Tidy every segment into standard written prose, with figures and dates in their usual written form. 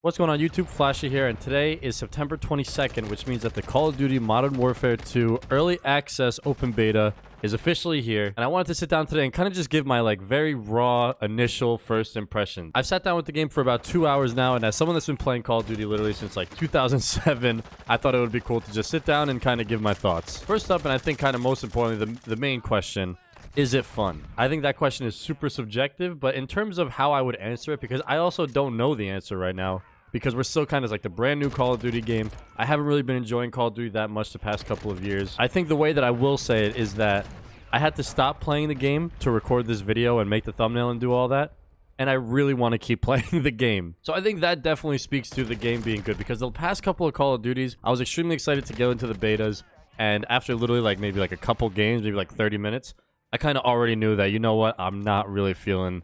What's going on YouTube? Flashy here, and today is September 22nd, which means that the Call of Duty Modern Warfare 2 Early Access Open Beta is officially here. And I wanted to sit down today and kind of just give my very raw initial first impression. I've sat down with the game for about 2 hours now, and as someone that's been playing Call of Duty literally since 2007, I thought it would be cool to just sit down and kind of give my thoughts. First up, and I think kind of most importantly, the main question: is it fun? I think that question is super subjective, but in terms of how I would answer it, because I also don't know the answer right now, because we're still kind of the brand new Call of Duty game. I haven't really been enjoying Call of Duty that much the past couple of years. I think the way that I will say it is that I had to stop playing the game to record this video and make the thumbnail and do all that, and I really want to keep playing the game. So I think that definitely speaks to the game being good, because the past couple of Call of Duties, I was extremely excited to go into the betas, and after literally maybe a couple games, maybe 30 minutes, I kind of already knew that, you know what, I'm not really feeling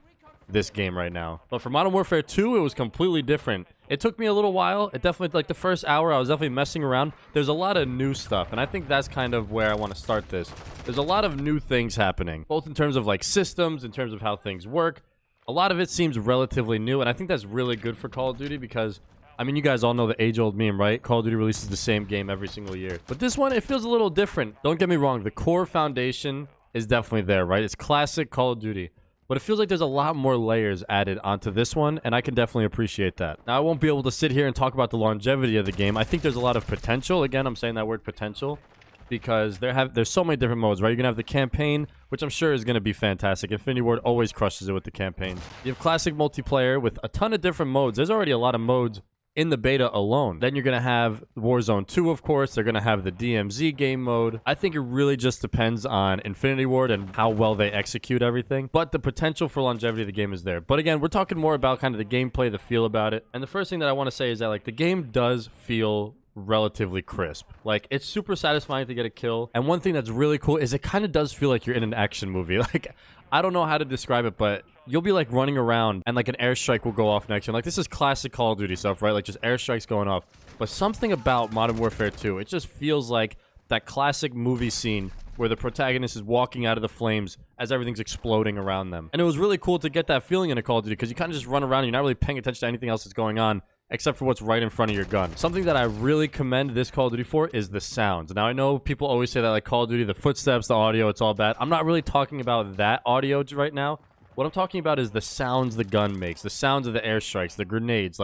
this game right now. But for Modern Warfare 2, it was completely different. It took me a little while. It definitely, the first hour, I was definitely messing around. There's a lot of new stuff, and I think that's kind of where I want to start this. There's a lot of new things happening, both in terms of systems, in terms of how things work. A lot of it seems relatively new, and I think that's really good for Call of Duty because, I mean, you guys all know the age-old meme, right? Call of Duty releases the same game every single year. But this one, it feels a little different. Don't get me wrong, the core foundation is definitely there, right? It's classic Call of Duty. But it feels like there's a lot more layers added onto this one, and I can definitely appreciate that. Now, I won't be able to sit here and talk about the longevity of the game. I think there's a lot of potential. Again, I'm saying that word potential because there's so many different modes, right? You're going to have the campaign, which I'm sure is going to be fantastic. Infinity Ward always crushes it with the campaign. You have classic multiplayer with a ton of different modes. There's already a lot of modes in the beta alone. Then you're going to have Warzone 2, of course. They're going to have the DMZ game mode. I think it really just depends on Infinity Ward and how well they execute everything. But the potential for longevity of the game is there. But again, we're talking more about kind of the gameplay, the feel about it. And the first thing that I want to say is that the game does feel relatively crisp. It's super satisfying to get a kill. And one thing that's really cool is it kind of does feel like you're in an action movie. I don't know how to describe it, but you'll be running around and an airstrike will go off next to you. This is classic Call of Duty stuff, right? Just airstrikes going off. But something about Modern Warfare 2, it just feels like that classic movie scene where the protagonist is walking out of the flames as everything's exploding around them. And it was really cool to get that feeling in a Call of Duty because you kind of just run around and you're not really paying attention to anything else that's going on except for what's right in front of your gun. Something that I really commend this Call of Duty for is the sounds. Now, I know people always say that Call of Duty, the footsteps, the audio, it's all bad. I'm not really talking about that audio right now. What I'm talking about is the sounds the gun makes, the sounds of the airstrikes, the grenades.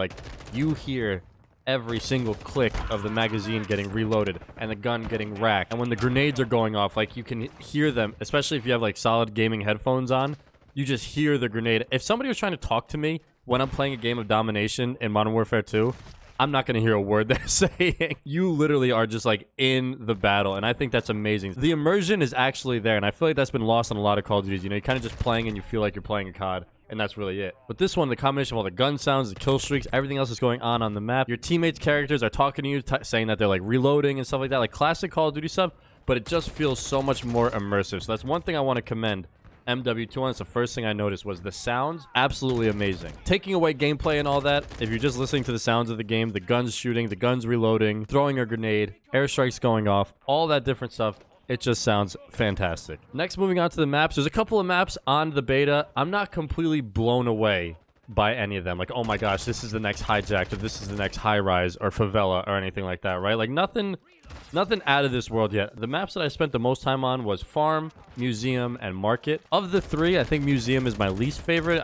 You hear every single click of the magazine getting reloaded and the gun getting racked. And when the grenades are going off, you can hear them, especially if you have solid gaming headphones on. You just hear the grenade. If somebody was trying to talk to me when I'm playing a game of domination in Modern Warfare 2, I'm not going to hear a word they're saying. You literally are just in the battle, and I think that's amazing. The immersion is actually there, and I feel like that's been lost on a lot of Call of Duties. You know, you're kind of just playing and you feel like you're playing a COD, and that's really it. But this one, the combination of all the gun sounds, the kill streaks, everything else is going on the map. Your teammates' characters are talking to you, saying that they're reloading and stuff like that, classic Call of Duty stuff, but it just feels so much more immersive. So that's one thing I want to commend MW2 on. It's the first thing I noticed was the sounds. Absolutely amazing. Taking away gameplay and all that, if you're just listening to the sounds of the game, the guns shooting, the guns reloading, throwing a grenade, airstrikes going off, all that different stuff, it just sounds fantastic. Next, moving on to the maps. There's a couple of maps on the beta. I'm not completely blown away by any of them. Oh my gosh, this is the next hijack, or this is the next high rise or favela or anything like that, right? Nothing out of this world yet. The maps that I spent the most time on was Farm, Museum, and Market. Of the three, I think Museum is my least favorite.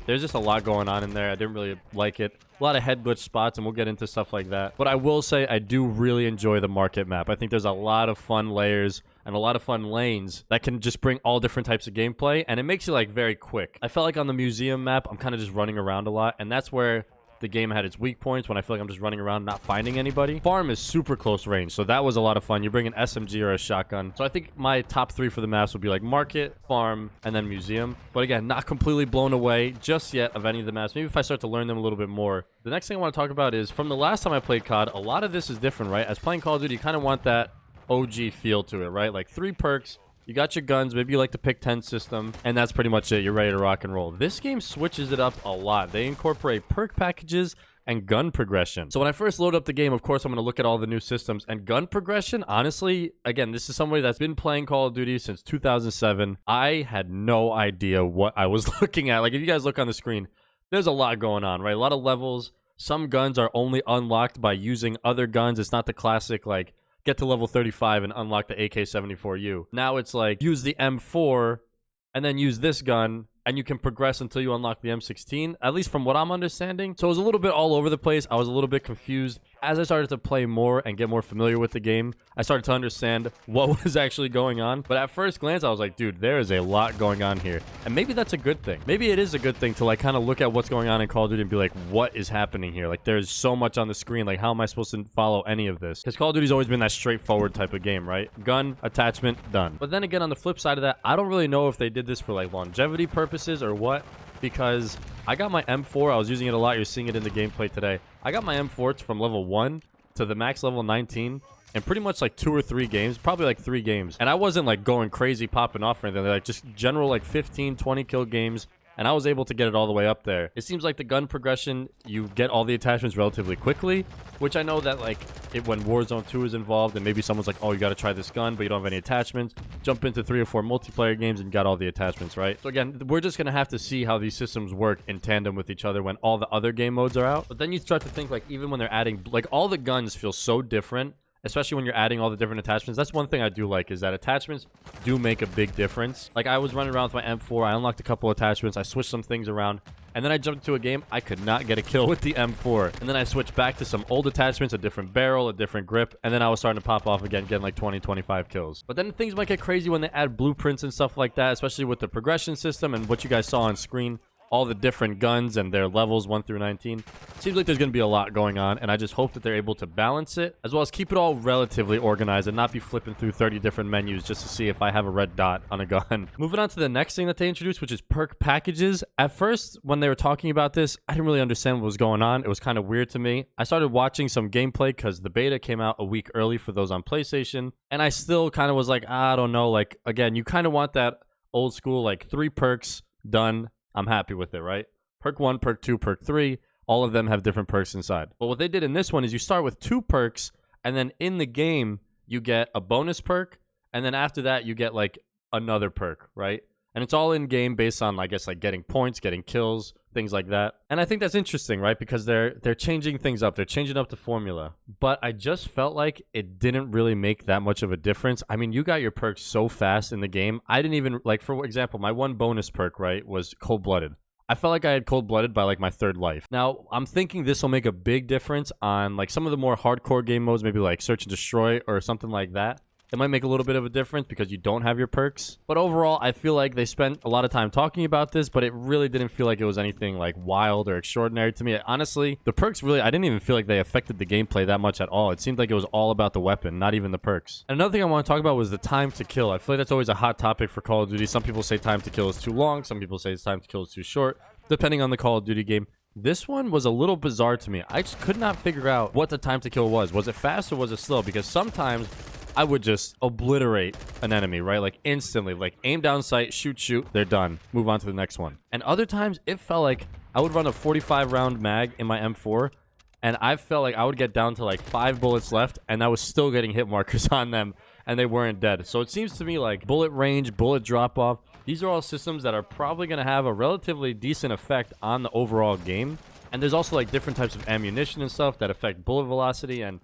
There's just a lot going on in there. I didn't really like it. A lot of head glitch spots, and we'll get into stuff like that. But I will say I do really enjoy the Market map. I think there's a lot of fun layers and a lot of fun lanes that can just bring all different types of gameplay, and it makes it very quick. I felt on the Museum map, I'm kind of just running around a lot, and that's where the game had its weak points, when I feel I'm just running around not finding anybody. Farm is super close range, so that was a lot of fun. You bring an SMG or a shotgun. So I think my top three for the maps would be Market, Farm, and then Museum. But again, not completely blown away just yet of any of the maps. Maybe if I start to learn them a little bit more. The next thing I want to talk about is, from the last time I played COD, a lot of this is different, right? As playing Call of Duty, you kind of want that OG feel to it, right? 3 perks. You got your guns, maybe you like the pick 10 system, and that's pretty much it. You're ready to rock and roll. This game switches it up a lot. They incorporate perk packages and gun progression. So when I first load up the game, of course, I'm going to look at all the new systems. And gun progression, honestly, again, this is somebody that's been playing Call of Duty since 2007. I had no idea what I was looking at. If you guys look on the screen, there's a lot going on, right? A lot of levels. Some guns are only unlocked by using other guns. It's not the classic, like, get to level 35 and unlock the AK-74U. Now it's like, use the M4 and then use this gun, and you can progress until you unlock the M16, at least from what I'm understanding. So it was a little bit all over the place. I was a little bit confused. As I started to play more and get more familiar with the game, I started to understand what was actually going on. But at first glance, I was like, dude, there is a lot going on here. And maybe that's a good thing. Maybe it is a good thing to like kind of look at what's going on in Call of Duty and be like, what is happening here? Like, there's so much on the screen. Like, how am I supposed to follow any of this? Because Call of Duty's always been that straightforward type of game, right? Gun, attachment, done. But then again, on the flip side of that, I don't really know if they did this for like longevity purposes or what. Because I got my M4, I was using it a lot, you're seeing it in the gameplay today. I got my M4 from level 1 to the max level 19 in pretty much like 2 or 3 games, probably like 3 games. And I wasn't like going crazy popping off or anything, like just general like 15, 20 kill games. And I was able to get it all the way up there. It seems like the gun progression, you get all the attachments relatively quickly, which I know that like when Warzone 2 is involved and maybe someone's like, oh, you got to try this gun, but you don't have any attachments. Jump into 3 or 4 multiplayer games and you got all the attachments, right? So again, we're just going to have to see how these systems work in tandem with each other when all the other game modes are out. But then you start to think like even when they're adding, like all the guns feel so different. Especially when you're adding all the different attachments. That's one thing I do like, is that attachments do make a big difference. Like, I was running around with my M4. I unlocked a couple attachments. I switched some things around. And then I jumped into a game. I could not get a kill with the M4. And then I switched back to some old attachments, a different barrel, a different grip. And then I was starting to pop off again, getting like 20, 25 kills. But then things might get crazy when they add blueprints and stuff like that, especially with the progression system and what you guys saw on screen. All the different guns and their levels 1 through 19. Seems like there's going to be a lot going on, and I just hope that they're able to balance it, as well as keep it all relatively organized and not be flipping through 30 different menus just to see if I have a red dot on a gun. Moving on to the next thing that they introduced, which is perk packages. At first, when they were talking about this, I didn't really understand what was going on. It was kind of weird to me. I started watching some gameplay because the beta came out a week early for those on PlayStation, and I still kind of was like, I don't know. Like, again, you kind of want that old school, like 3 perks, done. I'm happy with it, right? Perk 1, perk 2, perk 3, all of them have different perks inside. But what they did in this one is you start with 2 perks, and then in the game, you get a bonus perk, and then after that, you get like another perk, right? And it's all in game based on, I guess, like getting points, getting kills, things like that. And I think that's interesting, right? Because they're changing things up. They're changing up the formula. But I just felt like it didn't really make that much of a difference. I mean, you got your perks so fast in the game. I didn't even, like, for example, my one bonus perk, right, was Cold-Blooded. I felt like I had Cold-Blooded by like my 3rd life. Now, I'm thinking this will make a big difference on like some of the more hardcore game modes, maybe like Search and Destroy or something like that. It might make a little bit of a difference because you don't have your perks. But overall, I feel like they spent a lot of time talking about this, but it really didn't feel like it was anything like wild or extraordinary to me. Honestly, the perks really, I didn't even feel like they affected the gameplay that much at all. It seemed like it was all about the weapon, not even the perks. And another thing I want to talk about was the time to kill. I feel like that's always a hot topic for Call of Duty. Some people say time to kill is too long. Some people say time to kill is too short, depending on the Call of Duty game. This one was a little bizarre to me. I just could not figure out what the time to kill was. Was it fast or was it slow? Because sometimes I would just obliterate an enemy, right? Like instantly, like aim down sight, shoot, they're done. Move on to the next one. And other times it felt like I would run a 45 round mag in my M4 and I felt like I would get down to like 5 bullets left and I was still getting hit markers on them and they weren't dead. So it seems to me like bullet range, bullet drop off, these are all systems that are probably going to have a relatively decent effect on the overall game. And there's also like different types of ammunition and stuff that affect bullet velocity, and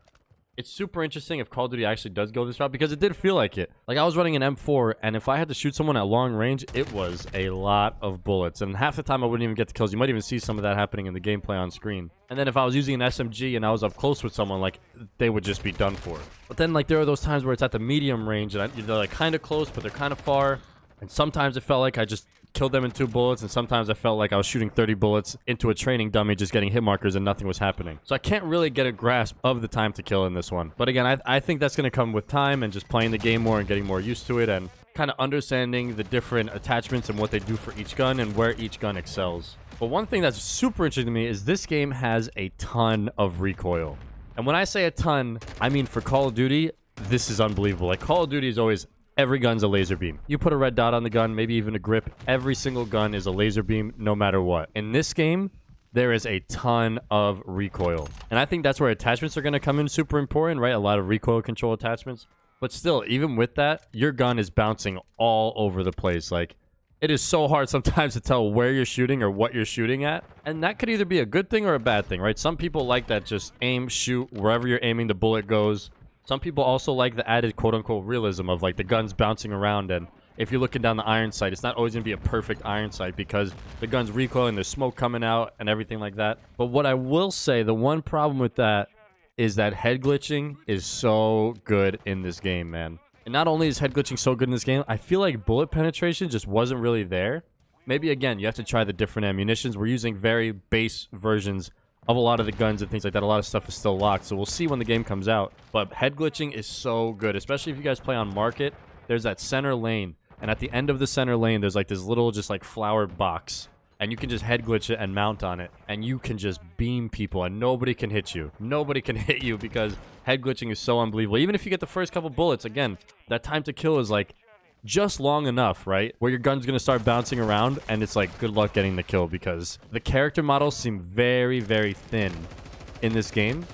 it's super interesting if Call of Duty actually does go this route because it did feel like it. Like I was running an M4 and if I had to shoot someone at long range, it was a lot of bullets. And half the time I wouldn't even get the kills. You might even see some of that happening in the gameplay on screen. And then if I was using an SMG and I was up close with someone, like they would just be done for. But then like there are those times where it's at the medium range and they're like kind of close, but they're kind of far. And sometimes it felt like I just killed them in 2 bullets, and sometimes I felt like I was shooting 30 bullets into a training dummy, just getting hit markers and nothing was happening. So I can't really get a grasp of the time to kill in this one. But again, I think that's going to come with time and just playing the game more and getting more used to it and kind of understanding the different attachments and what they do for each gun and where each gun excels. But one thing that's super interesting to me is this game has a ton of recoil. And when I say a ton, I mean for Call of Duty, this is unbelievable. Like Call of Duty is always, every gun's a laser beam. You put a red dot on the gun, maybe even a grip. Every single gun is a laser beam, no matter what. In this game, there is a ton of recoil. And I think that's where attachments are going to come in super important, right? A lot of recoil control attachments. But still, even with that, your gun is bouncing all over the place. Like, It is so hard sometimes to tell where you're shooting or what you're shooting at. And that could either be a good thing or a bad thing, right? Some people like that just aim, shoot, wherever you're aiming, the bullet goes. Some people also like the added quote-unquote realism of like the guns bouncing around, and if you're looking down the iron sight, it's not always going to be a perfect iron sight because the gun's recoiling, there's smoke coming out and everything like that. But what I will say, the one problem with that is that head glitching is so good in this game, man. And not only is head glitching so good in this game, I feel like bullet penetration just wasn't really there. Maybe, again, you have to try the different ammunitions. We're using very base versions of a lot of the guns and things like that. A lot of stuff is still locked, so we'll see when the game comes out. But head glitching is so good, especially if you guys play on market. There's that center lane, and at the end of the center lane, there's like this little just like flower box, and you can just head glitch it and mount on it, and you can just beam people, and nobody can hit you. Nobody can hit you because head glitching is so unbelievable. Even if you get the first couple bullets, again, that time to kill is like just long enough, right? Where your gun's gonna start bouncing around, and it's like, good luck getting the kill because the character models seem very, very thin in this game.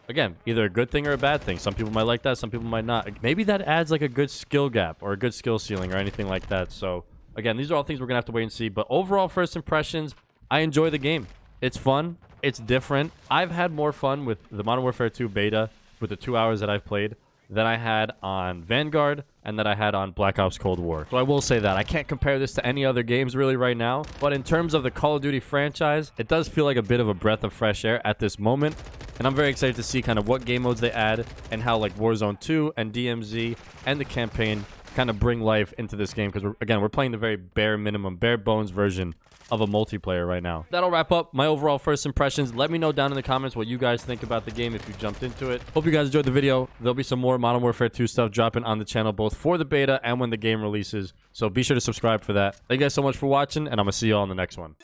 Again, either a good thing or a bad thing. Some people might like that, some people might not. Maybe that adds like a good skill gap or a good skill ceiling or anything like that. So again, these are all things we're gonna have to wait and see. But overall, first impressions, I enjoy the game. It's fun, it's different. I've had more fun with the Modern Warfare 2 beta, with the 2 hours that I've played, than I had on Vanguard and that I had on Black Ops Cold War. So I will say that. I can't compare this to any other games really right now, but in terms of the Call of Duty franchise, it does feel like a bit of a breath of fresh air at this moment. And I'm very excited to see kind of what game modes they add and how like Warzone 2 and DMZ and the campaign kind of bring life into this game, because we're playing the very bare minimum, bare bones version of a multiplayer right now. That'll wrap up my overall first impressions. Let me know down in the comments what you guys think about the game if you jumped into it. Hope you guys enjoyed the video. There'll be some more Modern Warfare 2 stuff dropping on the channel, both for the beta and when the game releases. So be sure to subscribe for that. Thank you guys so much for watching, and I'm gonna see you all in the next one.